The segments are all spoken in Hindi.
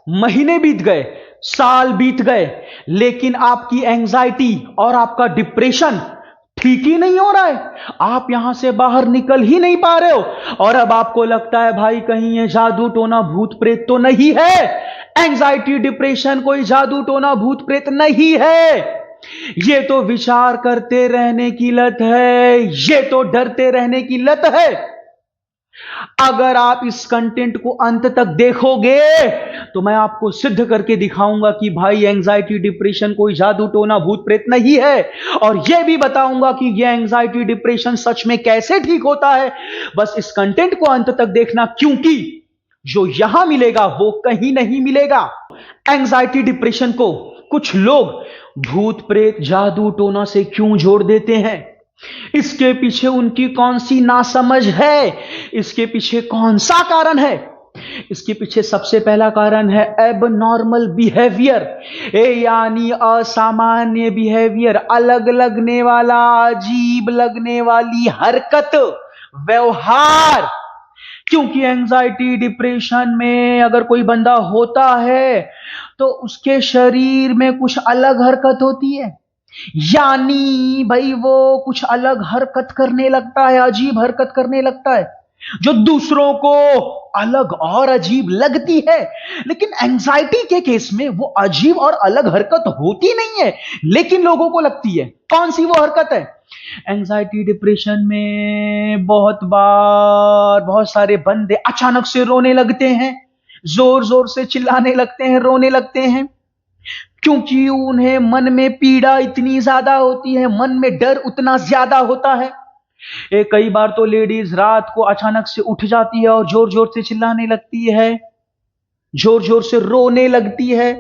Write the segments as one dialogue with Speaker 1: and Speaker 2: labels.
Speaker 1: महीने बीत गए, साल बीत गए, लेकिन आपकी एंजाइटी और आपका डिप्रेशन ठीक ही नहीं हो रहा है। आप यहां से बाहर निकल ही नहीं पा रहे हो, और अब आपको लगता है भाई कहीं ये जादू टोना भूत प्रेत तो नहीं है। एंजाइटी डिप्रेशन कोई जादू टोना भूत प्रेत नहीं है, ये तो विचार करते रहने की लत है, ये तो डरते रहने की लत है। अगर आप इस कंटेंट को अंत तक देखोगे तो मैं आपको सिद्ध करके दिखाऊंगा कि भाई एंजाइटी डिप्रेशन कोई जादू टोना भूत प्रेत नहीं है, और यह भी बताऊंगा कि यह एंजाइटी डिप्रेशन सच में कैसे ठीक होता है। बस इस कंटेंट को अंत तक देखना, क्योंकि जो यहां मिलेगा वो कहीं नहीं मिलेगा। एंजाइटी डिप्रेशन को कुछ लोग भूत प्रेत जादू टोना से क्यों जोड़ देते हैं, इसके पीछे उनकी कौन सी नासमझ है, इसके पीछे कौन सा कारण है। इसके पीछे सबसे पहला कारण है एबनॉर्मल बिहेवियर, यानी असामान्य बिहेवियर, अलग लगने वाला, अजीब लगने वाली हरकत, व्यवहार। क्योंकि एंजाइटी डिप्रेशन में अगर कोई बंदा होता है तो उसके शरीर में कुछ अलग हरकत होती है, यानी भाई वो कुछ अलग हरकत करने लगता है, अजीब हरकत करने लगता है, जो दूसरों को अलग और अजीब लगती है। लेकिन एंजाइटी के केस में वो अजीब और अलग हरकत होती नहीं है, लेकिन लोगों को लगती है। कौन सी वो हरकत है? एंजाइटी डिप्रेशन में बहुत बार बहुत सारे बंदे अचानक से रोने लगते हैं, जोर जोर से चिल्लाने लगते हैं, रोने लगते हैं, क्योंकि उन्हें मन में पीड़ा इतनी ज्यादा होती है, मन में डर उतना ज्यादा होता है। कई बार तो लेडीज रात को अचानक से उठ जाती है और जोर जोर से चिल्लाने लगती है, जोर जोर से रोने लगती है,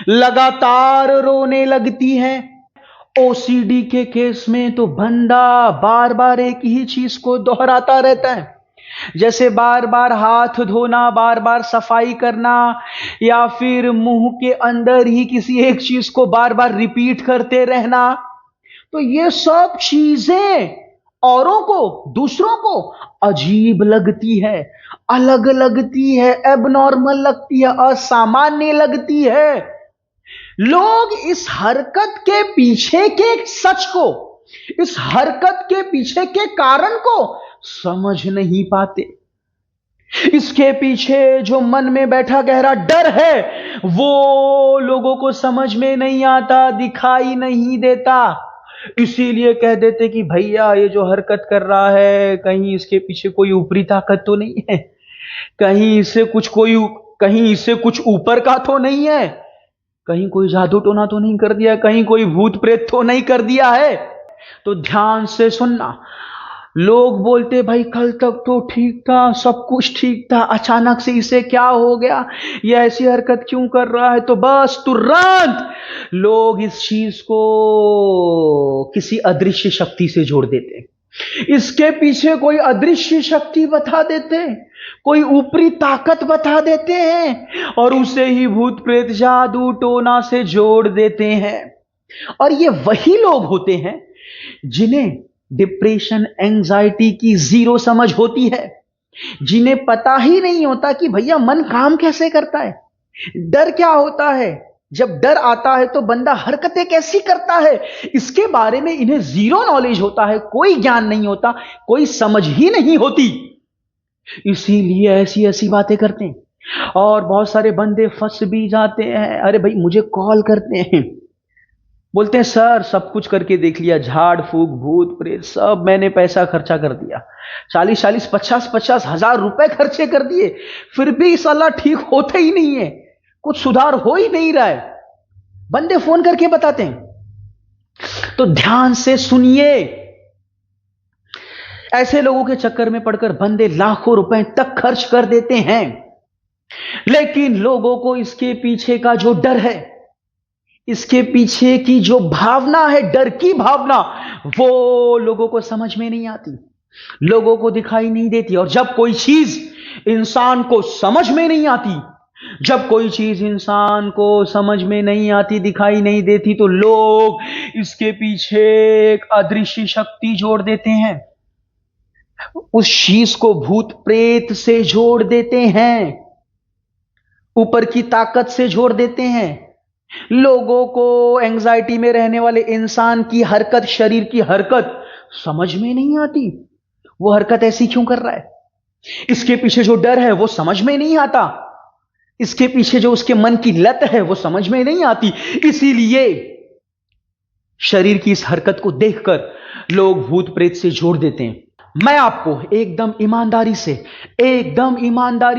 Speaker 1: लगातार रोने लगती है। ओसीडी के केस में तो बंदा बार बार एक ही चीज को दोहराता रहता है, जैसे बार बार हाथ धोना, बार बार सफाई करना, या फिर मुंह के अंदर ही किसी एक चीज को बार बार रिपीट करते रहना। तो ये सब चीजें औरों को, दूसरों को अजीब लगती है, अलग लगती है, एबनॉर्मल लगती है, असामान्य लगती है। लोग इस हरकत के पीछे के सच को, इस हरकत के पीछे के कारण को समझ नहीं पाते। इसके पीछे जो मन में बैठा गहरा डर है वो लोगों को समझ में नहीं आता, दिखाई नहीं देता। इसीलिए कह देते कि भैया ये जो हरकत कर रहा है कहीं इसके पीछे कोई ऊपरी ताकत तो नहीं है, कहीं इससे कुछ ऊपर का तो नहीं है, कहीं कोई जादू टोना तो नहीं कर दिया, कहीं कोई भूत प्रेत तो नहीं कर दिया है। तो ध्यान से सुनना। लोग बोलते भाई कल तक तो ठीक था, सब कुछ ठीक था, अचानक से इसे क्या हो गया, ये ऐसी हरकत क्यों कर रहा है, तो बस तुरंत लोग इस चीज को किसी अदृश्य शक्ति से जोड़ देते, इसके पीछे कोई अदृश्य शक्ति बता देते, कोई ऊपरी ताकत बता देते हैं, और उसे ही भूत प्रेत जादू टोना से जोड़ देते हैं। और ये वही लोग होते हैं जिन्हें डिप्रेशन, एंजाइटी की जीरो समझ होती है, जिन्हें पता ही नहीं होता कि भैया मन काम कैसे करता है, डर क्या होता है, जब डर आता है तो बंदा हरकतें कैसी करता है, इसके बारे में इन्हें जीरो नॉलेज होता है, कोई ज्ञान नहीं होता, कोई समझ ही नहीं होती। इसीलिए ऐसी ऐसी बातें करते हैं, और बहुत सारे बंदे फंस भी जाते हैं। अरे भाई मुझे कॉल करते हैं, बोलते हैं सर सब कुछ करके देख लिया, झाड़ फूक भूत प्रेत सब मैंने पैसा खर्चा कर दिया, 40-40, 50-50 हजार रुपए खर्चे कर दिए, फिर भी साला ठीक होते ही नहीं है, कुछ सुधार हो ही नहीं रहा है। बंदे फोन करके बताते हैं। तो ध्यान से सुनिए, ऐसे लोगों के चक्कर में पड़कर बंदे लाखों रुपए तक खर्च कर देते हैं, लेकिन लोगों को इसके पीछे का जो डर है, इसके पीछे की जो भावना है, डर की भावना, वो लोगों को समझ में नहीं आती, लोगों को दिखाई नहीं देती। और जब कोई चीज इंसान को समझ में नहीं आती, जब कोई चीज इंसान को समझ में नहीं आती, दिखाई नहीं देती, तो लोग इसके पीछे एक अदृश्य शक्ति जोड़ देते हैं, उस चीज को भूत प्रेत से जोड़ देते हैं, ऊपर की ताकत से जोड़ देते हैं। लोगों को एंजाइटी में रहने वाले इंसान की हरकत, शरीर की हरकत समझ में नहीं आती। वो हरकत ऐसी क्यों कर रहा है? इसके पीछे जो डर है वो समझ में नहीं आता। इसके पीछे जो उसके मन की लत है वो समझ में नहीं आती। इसीलिए शरीर की इस हरकत को देखकर लोग भूत प्रेत से जोड़ देते हैं। मैं आपको एकदम ईमानदारी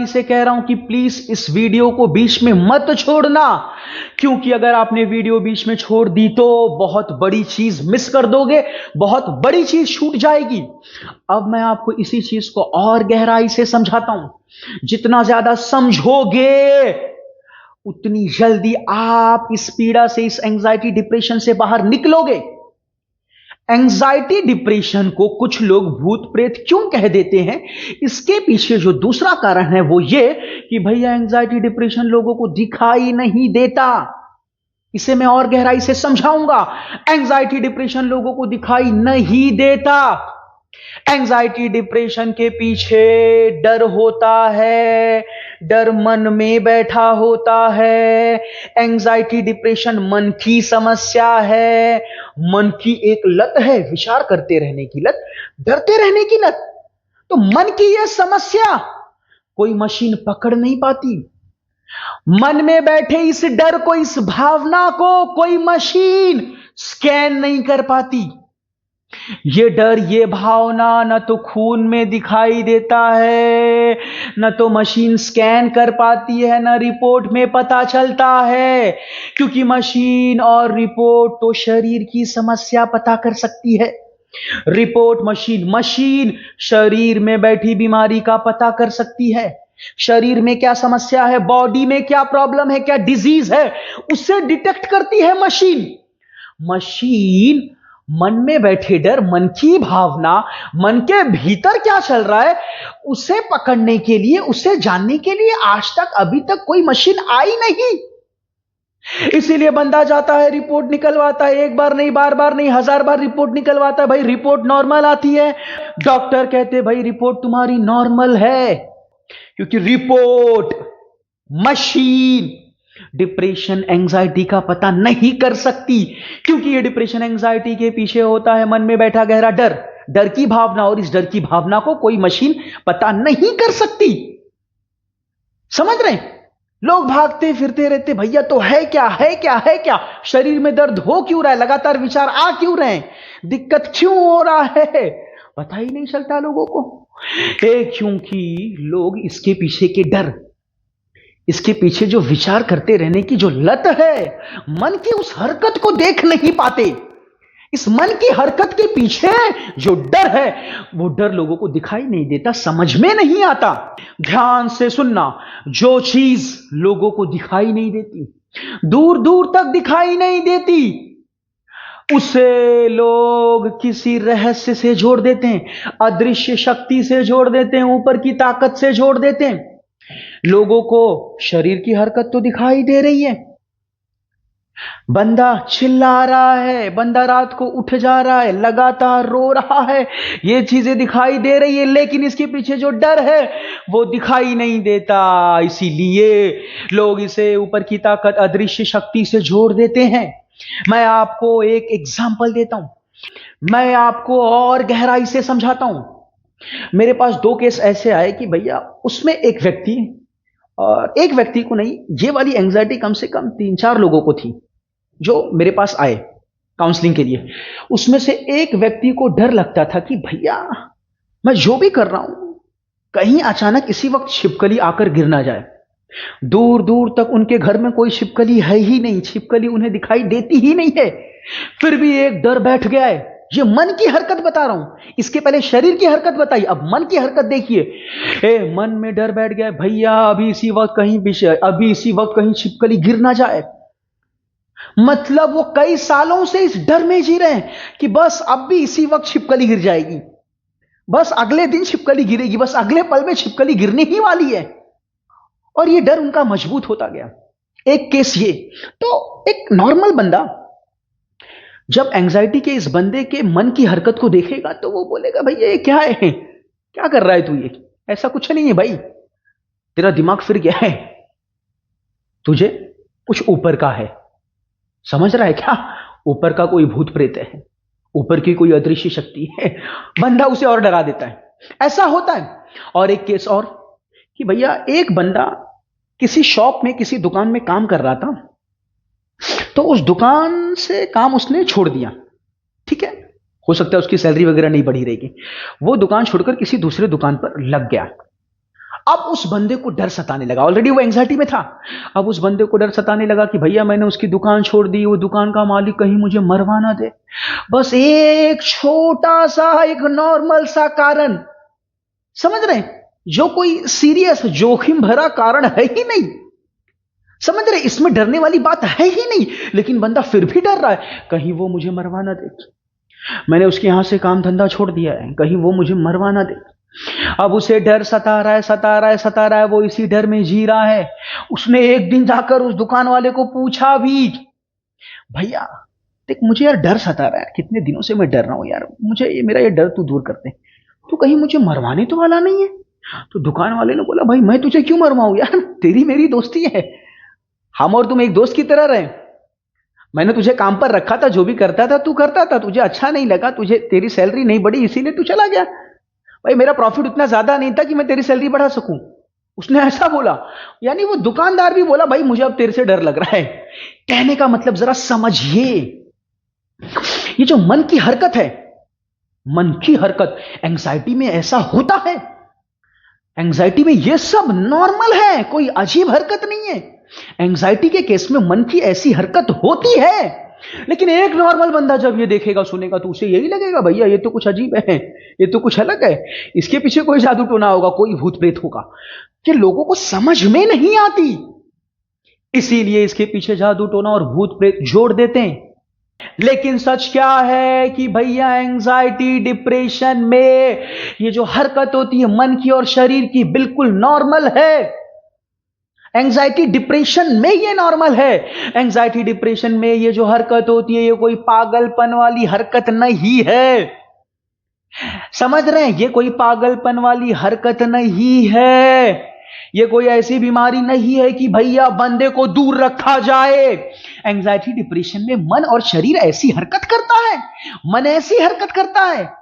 Speaker 1: से कह रहा हूं कि प्लीज इस वीडियो को बीच में मत छोड़ना, क्योंकि अगर आपने वीडियो बीच में छोड़ दी तो बहुत बड़ी चीज मिस कर दोगे, बहुत बड़ी चीज छूट जाएगी। अब मैं आपको इसी चीज को और गहराई से समझाता हूं। जितना ज्यादा समझोगे उतनी जल्दी आप इस पीड़ा से, इस एंजाइटी डिप्रेशन से बाहर निकलोगे। एंजाइटी डिप्रेशन को कुछ लोग भूत प्रेत क्यों कह देते हैं, इसके पीछे जो दूसरा कारण है वो ये कि भैया एंजाइटी डिप्रेशन लोगों को दिखाई नहीं देता। इसे मैं और गहराई से समझाऊंगा। एंजाइटी डिप्रेशन लोगों को दिखाई नहीं देता। एंजाइटी डिप्रेशन के पीछे डर होता है, डर मन में बैठा होता है। एंजाइटी डिप्रेशन मन की समस्या है, मन की एक लत है, विचार करते रहने की लत, डरते रहने की लत। तो मन की यह समस्या कोई मशीन पकड़ नहीं पाती। मन में बैठे इस डर को, इस भावना को कोई मशीन स्कैन नहीं कर पाती। ये डर, ये भावना न तो खून में दिखाई देता है, न तो मशीन स्कैन कर पाती है, न रिपोर्ट में पता चलता है, क्योंकि मशीन और रिपोर्ट तो शरीर की समस्या पता कर सकती है। रिपोर्ट मशीन शरीर में बैठी बीमारी का पता कर सकती है। शरीर में क्या समस्या है, बॉडी में क्या प्रॉब्लम है, क्या डिजीज है, उसे डिटेक्ट करती है मशीन मन में बैठे डर, मन की भावना, मन के भीतर क्या चल रहा है उसे पकड़ने के लिए, उसे जानने के लिए आज तक अभी तक कोई मशीन आई नहीं। इसीलिए बंदा जाता है, रिपोर्ट निकलवाता है, एक बार नहीं, बार बार नहीं, 1000 बार रिपोर्ट निकलवाता है। भाई रिपोर्ट नॉर्मल आती है, डॉक्टर कहते भाई रिपोर्ट तुम्हारी नॉर्मल है, क्योंकि रिपोर्ट, मशीन डिप्रेशन, एंजाइटी का पता नहीं कर सकती, क्योंकि ये डिप्रेशन, एंजाइटी के पीछे होता है मन में बैठा गहरा डर की भावना, और इस डर की भावना को कोई मशीन पता नहीं कर सकती। समझ रहे हैं? लोग भागते फिरते रहते, भैया तो है क्या, शरीर में दर्द हो क्यों रहा है, लगातार विचार आ क्यों रहे हैं, दिक्कत क्यों हो रहा है, पता ही नहीं चलता लोगों को। क्योंकि लोग इसके पीछे के डर, इसके पीछे जो विचार करते रहने की जो लत है, मन की उस हरकत को देख नहीं पाते। इस मन की हरकत के पीछे जो डर है वो डर लोगों को दिखाई नहीं देता, समझ में नहीं आता। ध्यान से सुनना, जो चीज लोगों को दिखाई नहीं देती, दूर दूर तक दिखाई नहीं देती, उसे लोग किसी रहस्य से जोड़ देते हैं, अदृश्य शक्ति से जोड़ देते हैं, ऊपर की ताकत से जोड़ देते हैं। लोगों को शरीर की हरकत तो दिखाई दे रही है, बंदा चिल्ला रहा है, बंदा रात को उठ जा रहा है, लगातार रो रहा है, ये चीजें दिखाई दे रही है, लेकिन इसके पीछे जो डर है वो दिखाई नहीं देता। इसीलिए लोग इसे ऊपर की ताकत, अदृश्य शक्ति से जोड़ देते हैं। मैं आपको एक एग्जांपल देता हूं, मैं आपको और गहराई से समझाता हूं। मेरे पास 2 केस ऐसे आए कि भैया उसमें एक व्यक्ति, और एक व्यक्ति को नहीं, ये वाली एंजाइटी कम से कम 3-4 लोगों को थी जो मेरे पास आए काउंसलिंग के लिए। उसमें से एक व्यक्ति को डर लगता था कि भैया मैं जो भी कर रहा हूं कहीं अचानक इसी वक्त छिपकली आकर गिर ना जाए। दूर दूर तक उनके घर में कोई छिपकली है ही नहीं, छिपकली उन्हें दिखाई देती ही नहीं है, फिर भी एक डर बैठ गया है। ये मन की हरकत बता रहा हूं, इसके पहले शरीर की हरकत बताई, अब मन की हरकत देखिए। मन में डर बैठ गया, भैया अभी इसी वक्त कहीं छिपकली गिर ना जाए। मतलब वो कई सालों से इस डर में जी रहे हैं कि बस अब भी इसी वक्त छिपकली गिर जाएगी, बस अगले दिन छिपकली गिरेगी, बस अगले पल में छिपकली गिरने ही वाली है, और ये डर उनका मजबूत होता गया। एक केस ये, तो एक नॉर्मल बंदा जब एंजाइटी के इस बंदे के मन की हरकत को देखेगा तो वो बोलेगा भैया ये क्या है, क्या कर रहा है तू, ये ऐसा कुछ नहीं है भाई, तेरा दिमाग फिर गया है, तुझे कुछ ऊपर का है, समझ रहा है क्या? ऊपर का कोई भूत प्रेत है, ऊपर की कोई अदृश्य शक्ति है। बंदा उसे और डरा देता है, ऐसा होता है। और एक केस और कि भैया एक बंदा किसी शॉप में, किसी दुकान में काम कर रहा था, तो उस दुकान से काम उसने छोड़ दिया, ठीक है, हो सकता है उसकी सैलरी वगैरह नहीं बढ़ी रहेगी, वो दुकान छोड़कर किसी दूसरे दुकान पर लग गया। अब उस बंदे को डर सताने लगा, ऑलरेडी वो एंग्जाइटी में था। अब उस बंदे को डर सताने लगा कि भैया मैंने उसकी दुकान छोड़ दी, वो दुकान का मालिक कहीं मुझे मरवा ना दे। बस एक छोटा सा, एक नॉर्मल सा कारण, समझ रहे हैं, जो कोई सीरियस जोखिम भरा कारण है ही नहीं, समझ रहे, इसमें डरने वाली बात है ही नहीं, लेकिन बंदा फिर भी डर रहा है, कहीं वो मुझे मरवा ना दे, मैंने उसके यहां से काम धंधा छोड़ दिया है, कहीं वो मुझे मरवा ना दे। अब उसे डर सता रहा है, सता रहा है, सता रहा है, वो इसी डर में जी रहा है। उसने एक दिन जाकर उस दुकान वाले को पूछा भी, भैया देख मुझे यार डर सता रहा है, कितने दिनों से मैं डर रहा हूं यार, मुझे मेरा ये डर तू दूर कर दे, तू कहीं मुझे मरवाने तो वाला नहीं है? तो दुकान वाले ने बोला, भाई मैं तुझे क्यों मरवाऊं यार, तेरी मेरी दोस्ती है, हम और तुम एक दोस्त की तरह रहे, मैंने तुझे काम पर रखा था, जो भी करता था तू करता था, तुझे अच्छा नहीं लगा, तुझे तेरी सैलरी नहीं बढ़ी इसीलिए तू चला गया, भाई मेरा प्रॉफिट उतना ज्यादा नहीं था कि मैं तेरी सैलरी बढ़ा सकूं। उसने ऐसा बोला, यानी वो दुकानदार भी बोला, भाई मुझे अब तेरे से डर लग रहा है। कहने का मतलब जरा समझिए, ये जो मन की हरकत है, मन की हरकत, एंग्जाइटी में ऐसा होता है, एंग्जाइटी में ये सब नॉर्मल है, कोई अजीब हरकत नहीं है। एंग्जाइटी के केस में मन की ऐसी हरकत होती है, लेकिन एक नॉर्मल बंदा जब ये देखेगा, सुनेगा, तो उसे यही लगेगा, भैया ये तो कुछ अजीब है, ये तो कुछ अलग है, इसके पीछे कोई जादू टोना होगा, कोई भूत प्रेत होगा, कि लोगों को समझ में नहीं आती, इसीलिए इसके पीछे जादू टोना और भूत प्रेत जोड़ देते हैं। लेकिन सच क्या है कि भैया एंजाइटी डिप्रेशन में ये जो हरकत होती है मन की और शरीर की, बिल्कुल नॉर्मल है। एंजाइटी डिप्रेशन में ये नॉर्मल है। एंजाइटी डिप्रेशन में ये जो हरकत होती है, ये कोई पागलपन वाली हरकत नहीं है, समझ रहे हैं, ये कोई पागलपन वाली हरकत नहीं है, ये कोई ऐसी बीमारी नहीं है कि भैया बंदे को दूर रखा जाए। एंजाइटी डिप्रेशन में मन और शरीर ऐसी हरकत करता है, मन ऐसी हरकत करता है,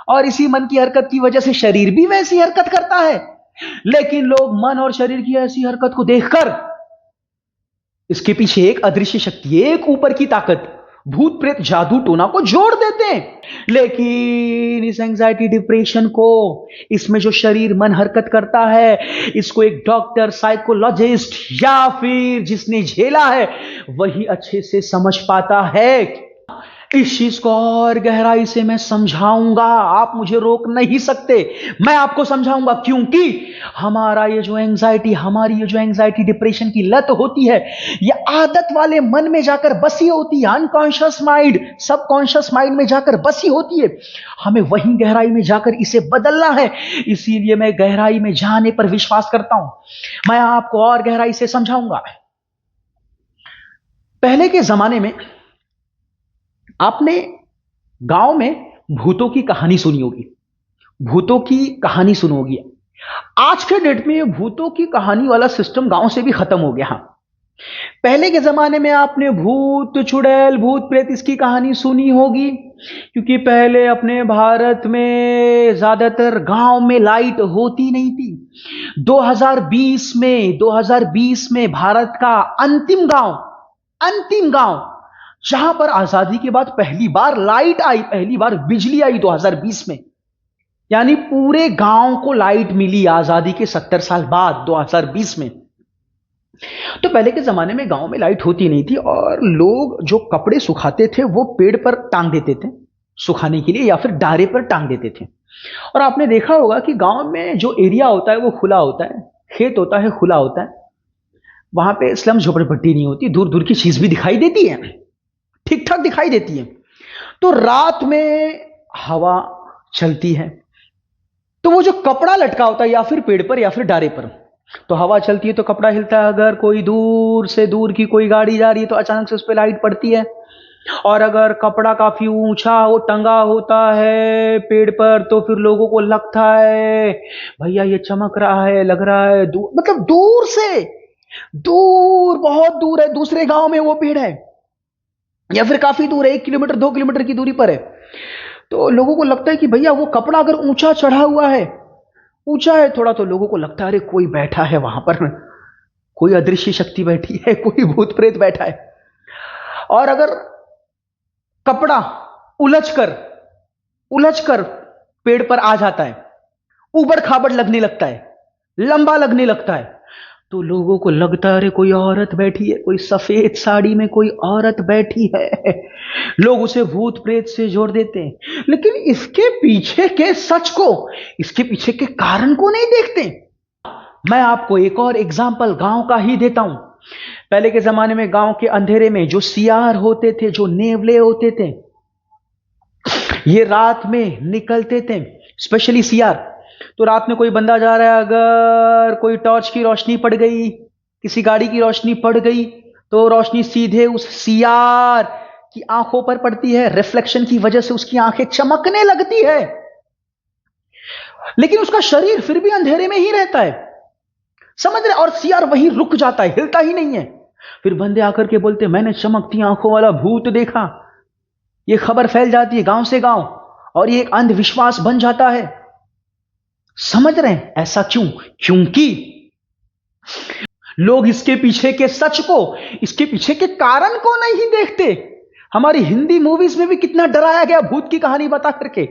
Speaker 1: और इसी मन की हरकत की वजह से शरीर भी वैसी हरकत करता है। लेकिन लोग मन और शरीर की ऐसी हरकत को देखकर इसके पीछे एक अदृश्य शक्ति, एक ऊपर की ताकत, भूत प्रेत जादू टोना को जोड़ देते हैं। लेकिन इस एंजाइटी डिप्रेशन को, इसमें जो शरीर मन हरकत करता है, इसको एक डॉक्टर, साइकोलॉजिस्ट या फिर जिसने झेला है वही अच्छे से समझ पाता है। इस चीज को और गहराई से मैं समझाऊंगा, आप मुझे रोक नहीं सकते, मैं आपको समझाऊंगा, क्योंकि हमारी ये जो एंजाइटी डिप्रेशन की लत होती है, ये आदत वाले मन में जाकर बसी होती है, अनकॉन्शियस माइंड, सबकॉन्शियस माइंड में जाकर बसी होती है। हमें वहीं गहराई में जाकर इसे बदलना है, इसीलिए मैं गहराई में जाने पर विश्वास करता हूं, मैं आपको और गहराई से समझाऊंगा। पहले के जमाने में आपने गांव में भूतों की कहानी सुनी होगी, भूतों की कहानी सुनी होगी। आज के डेट में ये भूतों की कहानी वाला सिस्टम गांव से भी खत्म हो गया। पहले के जमाने में आपने भूत चुड़ैल, भूत प्रेत, इसकी कहानी सुनी होगी, क्योंकि पहले अपने भारत में ज्यादातर गांव में लाइट होती नहीं थी। 2020 में भारत का अंतिम गांव जहां पर आजादी के बाद पहली बार लाइट आई, पहली बार बिजली आई 2020 में, यानी पूरे गांव को लाइट मिली आजादी के 70 साल बाद 2020 में। तो पहले के जमाने में गांव में लाइट होती नहीं थी, और लोग जो कपड़े सुखाते थे वो पेड़ पर टांग देते थे सुखाने के लिए, या फिर डारे पर टांग देते थे। और आपने देखा होगा कि गांव में जो एरिया होता है वो खुला होता है, खेत होता है खुला होता है, वहां पे स्लम झोपड़पट्टी नहीं होती, दूर दूर की चीज भी दिखाई देती है, ठीक ठाक दिखाई देती है। तो रात में हवा चलती है, तो वो जो कपड़ा लटका होता है या फिर पेड़ पर या फिर डारे पर, तो हवा चलती है तो कपड़ा हिलता है, अगर कोई दूर से दूर की कोई गाड़ी जा रही है तो अचानक से उस पर लाइट पड़ती है, और अगर कपड़ा काफी ऊंचा वो टंगा होता है पेड़ पर तो फिर लोगों को लगता है भैया ये चमक रहा है, लग रहा है दूर, मतलब दूर से दूर, बहुत दूर है, दूसरे गांव में वो पेड़ है, या फिर काफी दूर है, 1 किलोमीटर 2 किलोमीटर की दूरी पर है। तो लोगों को लगता है कि भैया वो कपड़ा अगर ऊंचा चढ़ा हुआ है, ऊंचा है थोड़ा, तो लोगों को लगता है अरे कोई बैठा है वहां पर, कोई अदृश्य शक्ति बैठी है, कोई भूत प्रेत बैठा है। और अगर कपड़ा उलझकर पेड़ पर आ जाता है, ऊबड़ खाबड़ लगने लगता है, लंबा लगने लगता है, तो लोगों को लगता है अरे कोई औरत बैठी है, कोई सफेद साड़ी में कोई औरत बैठी है। लोग उसे भूत प्रेत से जोड़ देते हैं, लेकिन इसके पीछे के सच को, इसके पीछे के कारण को नहीं देखते। मैं आपको एक और एग्जाम्पल गांव का ही देता हूं। पहले के जमाने में गांव के अंधेरे में जो सियार होते थे, जो नेवले होते थे, ये रात में निकलते थे, स्पेशली सियार। तो रात में कोई बंदा जा रहा है, अगर कोई टॉर्च की रोशनी पड़ गई, किसी गाड़ी की रोशनी पड़ गई, तो रोशनी सीधे उस सियार की आंखों पर पड़ती है, रिफ्लेक्शन की वजह से उसकी आंखें चमकने लगती है, लेकिन उसका शरीर फिर भी अंधेरे में ही रहता है, समझ रहे? और सियार वहीं रुक जाता है, हिलता ही नहीं है। फिर बंदे आकर के बोलते मैंने चमकती आंखों वाला भूत देखा। ये खबर फैल जाती है गांव से गांव, और ये एक अंधविश्वास बन जाता है। समझ रहे हैं ऐसा क्यों? क्योंकि लोग इसके पीछे के सच को, इसके पीछे के कारण को नहीं देखते। हमारी हिंदी मूवीज में भी कितना डराया गया भूत की कहानी बता करके।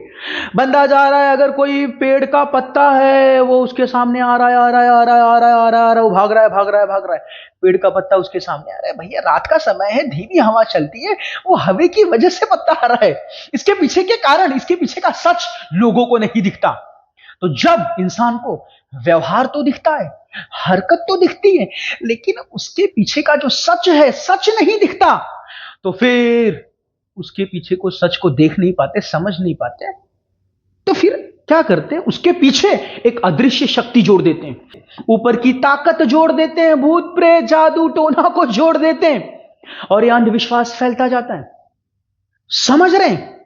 Speaker 1: बंदा जा रहा है, अगर कोई पेड़ का पत्ता है वो उसके सामने आ रहा है, आ रहा है, आ रहा है, आ रहा है, आ रहा है, वो भाग रहा है, भाग रहा है, भाग रहा है, पेड़ का पत्ता उसके सामने आ रहा है। भैया रात का समय है, धीमी हवा चलती है, वो हवा की वजह से पत्ता आ रहा है। इसके पीछे के कारण, इसके पीछे का सच लोगों को नहीं दिखता। तो जब इंसान को व्यवहार तो दिखता है, हरकत तो दिखती है, लेकिन उसके पीछे का जो सच है, सच नहीं दिखता, तो फिर उसके पीछे को, सच को देख नहीं पाते, समझ नहीं पाते। तो फिर क्या करते हैं? उसके पीछे एक अदृश्य शक्ति जोड़ देते हैं, ऊपर की ताकत जोड़ देते हैं, भूत प्रेत जादू टोना को जोड़ देते हैं, और यह अंधविश्वास फैलता जाता है। समझ रहे हैं?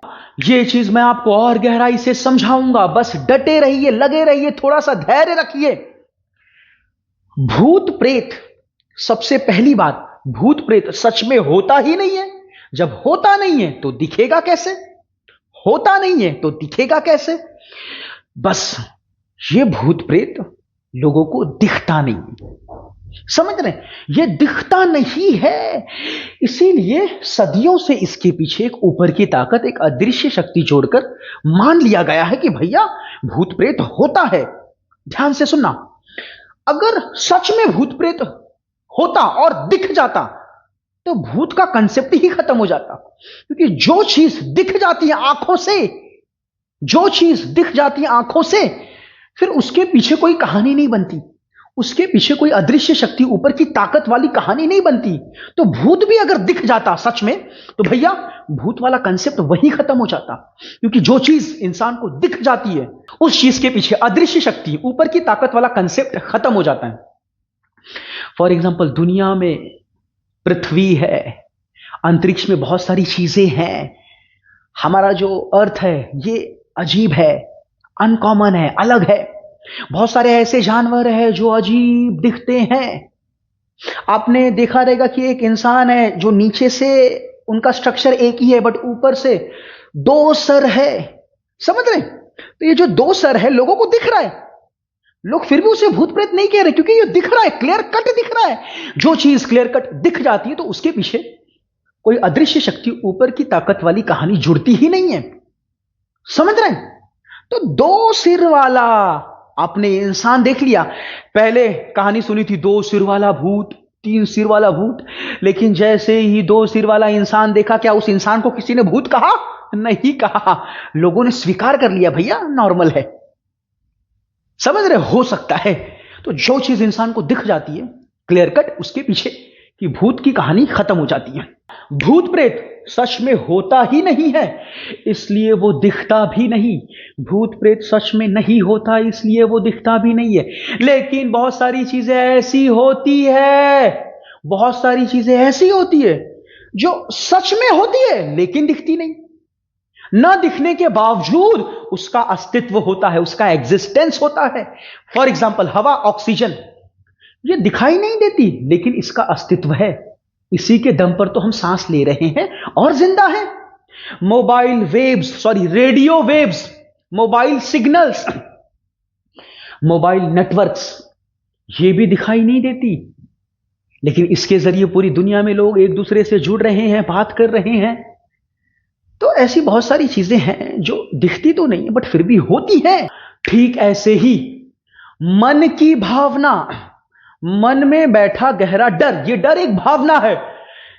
Speaker 1: ये चीज मैं आपको और गहराई से समझाऊंगा, बस डटे रहिए, लगे रहिए, थोड़ा सा धैर्य रखिए। भूत प्रेत, सबसे पहली बात, भूत प्रेत सच में होता ही नहीं है। जब होता नहीं है तो दिखेगा कैसे? होता नहीं है तो दिखेगा कैसे? बस ये भूत प्रेत लोगों को दिखता नहीं, समझ रहे? ये दिखता नहीं है, इसीलिए सदियों से इसके पीछे एक ऊपर की ताकत, एक अदृश्य शक्ति जोड़कर मान लिया गया है कि भैया भूत प्रेत होता है। ध्यान से सुनना, अगर सच में भूत प्रेत होता और दिख जाता तो भूत का कंसेप्ट ही खत्म हो जाता। क्योंकि जो चीज दिख जाती है आंखों से, जो चीज दिख जाती है आंखों से, फिर उसके पीछे कोई कहानी नहीं बनती, उसके पीछे कोई अदृश्य शक्ति, ऊपर की ताकत वाली कहानी नहीं बनती। तो भूत भी अगर दिख जाता सच में, तो भैया भूत वाला कंसेप्ट वहीं खत्म हो जाता। क्योंकि जो चीज इंसान को दिख जाती है, उस चीज के पीछे अदृश्य शक्ति, ऊपर की ताकत वाला कंसेप्ट खत्म हो जाता है। फॉर एग्जाम्पल, दुनिया में पृथ्वी है, अंतरिक्ष में बहुत सारी चीजें हैं। हमारा जो अर्थ है ये अजीब है, अनकॉमन है, अलग है। बहुत सारे ऐसे जानवर हैं जो अजीब दिखते हैं। आपने देखा रहेगा कि एक इंसान है जो नीचे से उनका स्ट्रक्चर एक ही है, बट ऊपर से 2 सर है, समझ रहे? तो ये जो 2 सर है लोगों को दिख रहा है, लोग फिर भी उसे भूत प्रेत नहीं कह रहे, क्योंकि ये दिख रहा है, क्लियर कट दिख रहा है। जो चीज क्लियर कट दिख जाती है तो उसके पीछे कोई अदृश्य शक्ति, ऊपर की ताकत वाली कहानी जुड़ती ही नहीं है, समझ रहे हैं? तो 2 सिर वाला आपने इंसान देख लिया, पहले कहानी सुनी थी 2 सिर वाला भूत, 3 सिर वाला भूत, लेकिन जैसे ही 2 सिर वाला इंसान देखा, क्या उस इंसान को किसी ने भूत कहा? नहीं कहा, लोगों ने स्वीकार कर लिया भैया नॉर्मल है, समझ रहे? हो सकता है। तो जो चीज इंसान को दिख जाती है क्लियर कट, उसके पीछे की भूत की कहानी खत्म हो जाती है। भूत प्रेत सच में होता ही नहीं है, इसलिए वो दिखता भी नहीं। भूत प्रेत सच में नहीं होता, इसलिए वो दिखता भी नहीं है। लेकिन बहुत सारी चीजें ऐसी होती है, बहुत सारी चीजें ऐसी होती है जो सच में होती है लेकिन दिखती नहीं। न दिखने के बावजूद उसका अस्तित्व होता है, उसका एग्जिस्टेंस होता है। फॉर एग्जाम्पल, हवा, ऑक्सीजन, ये दिखाई नहीं देती, लेकिन इसका अस्तित्व है। इसी के दम पर तो हम सांस ले रहे हैं और जिंदा हैं। Mobile waves, sorry radio waves, mobile signals, mobile networks, ये भी दिखाई नहीं देती, लेकिन इसके जरिए पूरी दुनिया में लोग एक दूसरे से जुड़ रहे हैं, बात कर रहे हैं। तो ऐसी बहुत सारी चीजें हैं जो दिखती तो नहीं है बट फिर भी होती हैं। ठीक ऐसे ही मन की भावना, मन में बैठा गहरा डर, ये डर एक भावना है।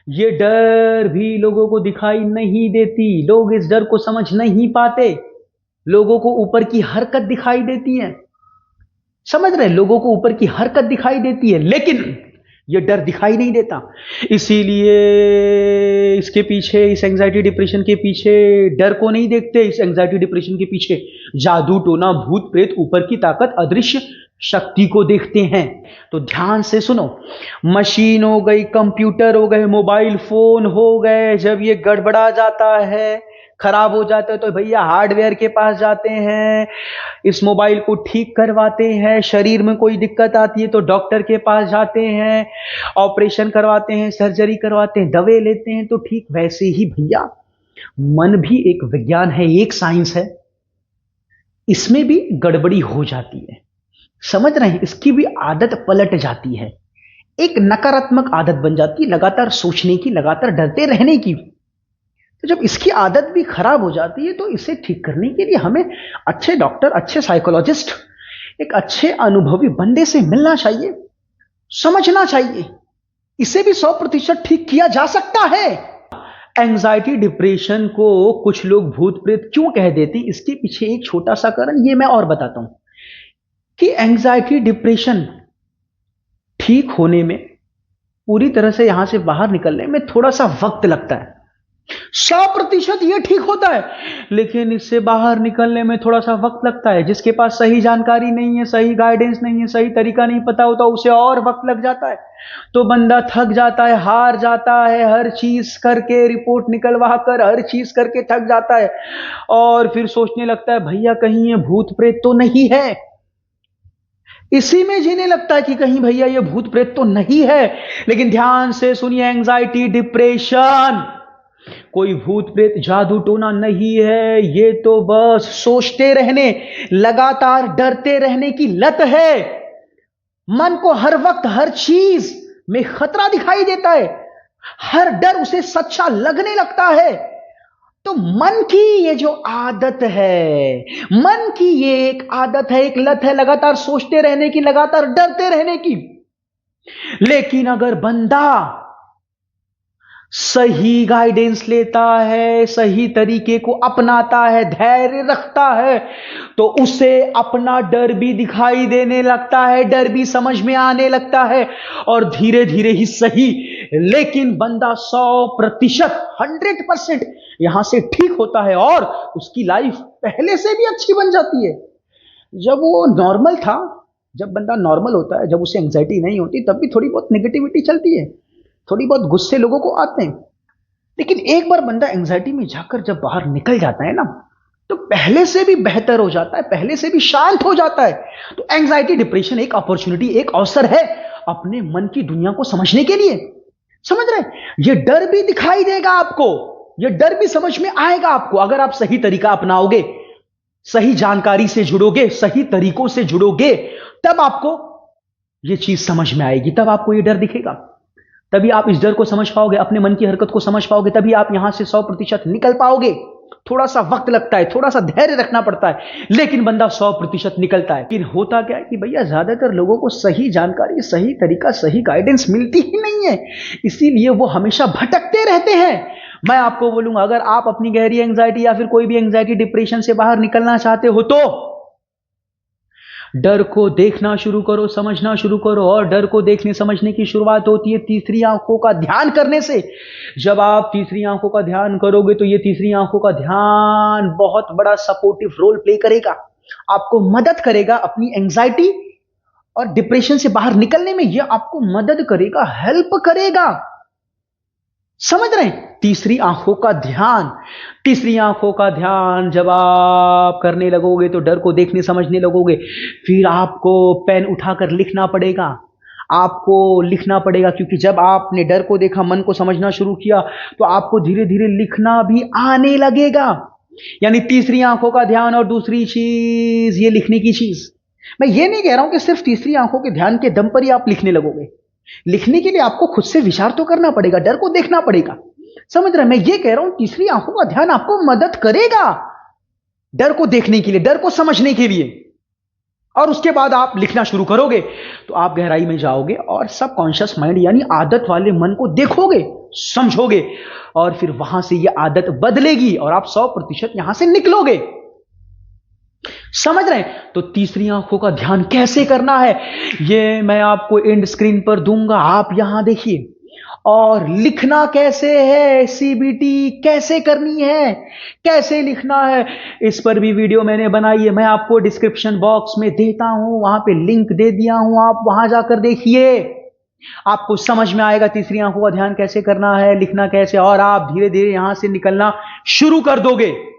Speaker 1: ये डर भी लोगों को दिखाई नहीं देती, लोग इस डर को समझ नहीं पाते। लोगों को ऊपर की हरकत दिखाई देती है, समझ रहे, लोगों को ऊपर की हरकत दिखाई देती है, लेकिन ये डर दिखाई नहीं देता। इसीलिए इसके पीछे, इस एंजाइटी डिप्रेशन के पीछे डर को नहीं देखते, इस एंजाइटी डिप्रेशन के पीछे जादू टोना भूत प्रेत ऊपर की ताकत अदृश्य शक्ति को देखते हैं। तो ध्यान से सुनो, मशीन हो गई, कंप्यूटर हो गए, मोबाइल फोन हो गए, जब ये गड़बड़ा जाता है, खराब हो जाता है, तो भैया हार्डवेयर के पास जाते हैं, इस मोबाइल को ठीक करवाते हैं। शरीर में कोई दिक्कत आती है तो डॉक्टर के पास जाते हैं, ऑपरेशन करवाते हैं, सर्जरी करवाते हैं, दवाई लेते हैं। तो ठीक वैसे ही भैया मन भी एक विज्ञान है, एक साइंस है, इसमें भी गड़बड़ी हो जाती है, समझ रहे हैं। इसकी भी आदत पलट जाती है, एक नकारात्मक आदत बन जाती है, लगातार सोचने की, लगातार डरते रहने की। तो जब इसकी आदत भी खराब हो जाती है तो इसे ठीक करने के लिए हमें अच्छे डॉक्टर, अच्छे साइकोलॉजिस्ट, एक अच्छे अनुभवी बंदे से मिलना चाहिए, समझना चाहिए। इसे भी 100% ठीक किया जा सकता है। एंजाइटी डिप्रेशन को कुछ लोग भूत प्रेत क्यों कह देते, इसके पीछे एक छोटा सा कारण ये मैं और बताता हूं कि एंजाइटी डिप्रेशन ठीक होने में, पूरी तरह से यहां से बाहर निकलने में थोड़ा सा वक्त लगता है। 100% ये ठीक होता है, लेकिन इससे बाहर निकलने में थोड़ा सा वक्त लगता है। जिसके पास सही जानकारी नहीं है, सही गाइडेंस नहीं है, सही तरीका नहीं पता होता, उसे और वक्त लग जाता है। तो बंदा थक जाता है, हार जाता है, हर चीज करके, रिपोर्ट निकलवा कर, हर चीज करके थक जाता है, और फिर सोचने लगता है भैया कहीं ये भूत प्रेत तो नहीं है। इसी में जीने लगता है कि कहीं भैया ये भूत प्रेत तो नहीं है। लेकिन ध्यान से सुनिए, एंजाइटी डिप्रेशन कोई भूत प्रेत जादू टोना नहीं है, ये तो बस सोचते रहने, लगातार डरते रहने की लत है। मन को हर वक्त हर चीज में खतरा दिखाई देता है, हर डर उसे सच्चा लगने लगता है। तो मन की ये जो आदत है, मन की ये एक आदत है, एक लत है, लगातार सोचते रहने की, लगातार डरते रहने की। लेकिन अगर बंदा सही गाइडेंस लेता है, सही तरीके को अपनाता है, धैर्य रखता है, तो उसे अपना डर भी दिखाई देने लगता है, डर भी समझ में आने लगता है, और धीरे धीरे ही सही, लेकिन बंदा 100%, 100% यहां से ठीक होता है और उसकी लाइफ पहले से भी अच्छी बन जाती है। जब वो नॉर्मल था, जब बंदा नॉर्मल होता है, जब उसे एंजाइटी नहीं होती, तब भी थोड़ी बहुत नेगेटिविटी चलती है, थोड़ी बहुत गुस्से लोगों को आते हैं। लेकिन एक बार बंदा एंजाइटी में जाकर जब बाहर निकल जाता है ना, तो पहले से भी बेहतर हो जाता है, पहले से भी शांत हो जाता है। तो एंजाइटी डिप्रेशन एक अपॉर्चुनिटी, एक अवसर है अपने मन की दुनिया को समझने के लिए। समझ रहे, ये डर भी दिखाई देगा आपको, ये डर भी समझ में आएगा आपको, अगर आप सही तरीका अपनाओगे, सही जानकारी से जुड़ोगे, सही तरीकों से जुड़ोगे, तब आपको ये चीज समझ में आएगी, तब आपको ये डर दिखेगा, तभी आप इस डर को समझ पाओगे, अपने मन की हरकत को समझ पाओगे, तभी आप यहां से 100% निकल पाओगे। थोड़ा सा वक्त लगता है, थोड़ा सा धैर्य रखना पड़ता है, लेकिन बंदा 100% निकलता है। लेकिन होता क्या है कि भैया ज्यादातर लोगों को सही जानकारी, सही तरीका, सही गाइडेंस मिलती ही नहीं है, इसीलिए वो हमेशा भटकते रहते हैं। मैं आपको बोलूंगा, अगर आप अपनी गहरी एंजाइटी या फिर कोई भी एंजाइटी डिप्रेशन से बाहर निकलना चाहते हो, तो डर को देखना शुरू करो, समझना शुरू करो। और डर को देखने समझने की शुरुआत होती है तीसरी आंखों का ध्यान करने से। जब आप तीसरी आंखों का ध्यान करोगे, तो ये तीसरी आंखों का ध्यान बहुत बड़ा सपोर्टिव रोल प्ले करेगा, आपको मदद करेगा अपनी एंजाइटी और डिप्रेशन से बाहर निकलने में। यह आपको मदद करेगा, हेल्प करेगा, समझ रहे हैं। तीसरी आंखों का ध्यान, तीसरी आंखों का ध्यान जब आप करने लगोगे, तो डर को देखने समझने लगोगे। फिर आपको पेन उठाकर लिखना पड़ेगा, आपको लिखना पड़ेगा, क्योंकि जब आपने डर को देखा, मन को समझना शुरू किया, तो आपको धीरे धीरे लिखना भी आने लगेगा। यानी तीसरी आंखों का ध्यान और दूसरी चीज ये लिखने की चीज। मैं ये नहीं कह रहा हूं कि सिर्फ तीसरी आंखों के ध्यान के दम पर ही आप लिखने लगोगे। लिखने के लिए आपको खुद से विचार तो करना पड़ेगा, डर को देखना पड़ेगा। समझ रहे? मैं ये कह रहा हूं तीसरी आंखों का ध्यान आपको मदद करेगा डर को देखने के लिए, डर को समझने के लिए। और उसके बाद आप लिखना शुरू करोगे तो आप गहराई में जाओगे और सबकॉन्शियस माइंड यानी आदत वाले मन को देखोगे, समझोगे, और फिर वहां से यह आदत बदलेगी और आप 100% यहां से निकलोगे। समझ रहे हैं? तो तीसरी आंखों का ध्यान कैसे करना है ये मैं आपको एंड स्क्रीन पर दूंगा, आप यहां देखिए। और लिखना कैसे है, सीबीटी कैसे करनी है, कैसे लिखना है, इस पर भी वीडियो मैंने बनाई है, मैं आपको डिस्क्रिप्शन बॉक्स में देता हूं, वहां पे लिंक दे दिया हूं, आप वहां जाकर देखिए। आपको समझ में आएगा तीसरी आंखों का ध्यान कैसे करना है, लिखना कैसे, और आप धीरे धीरे यहां से निकलना शुरू कर दोगे।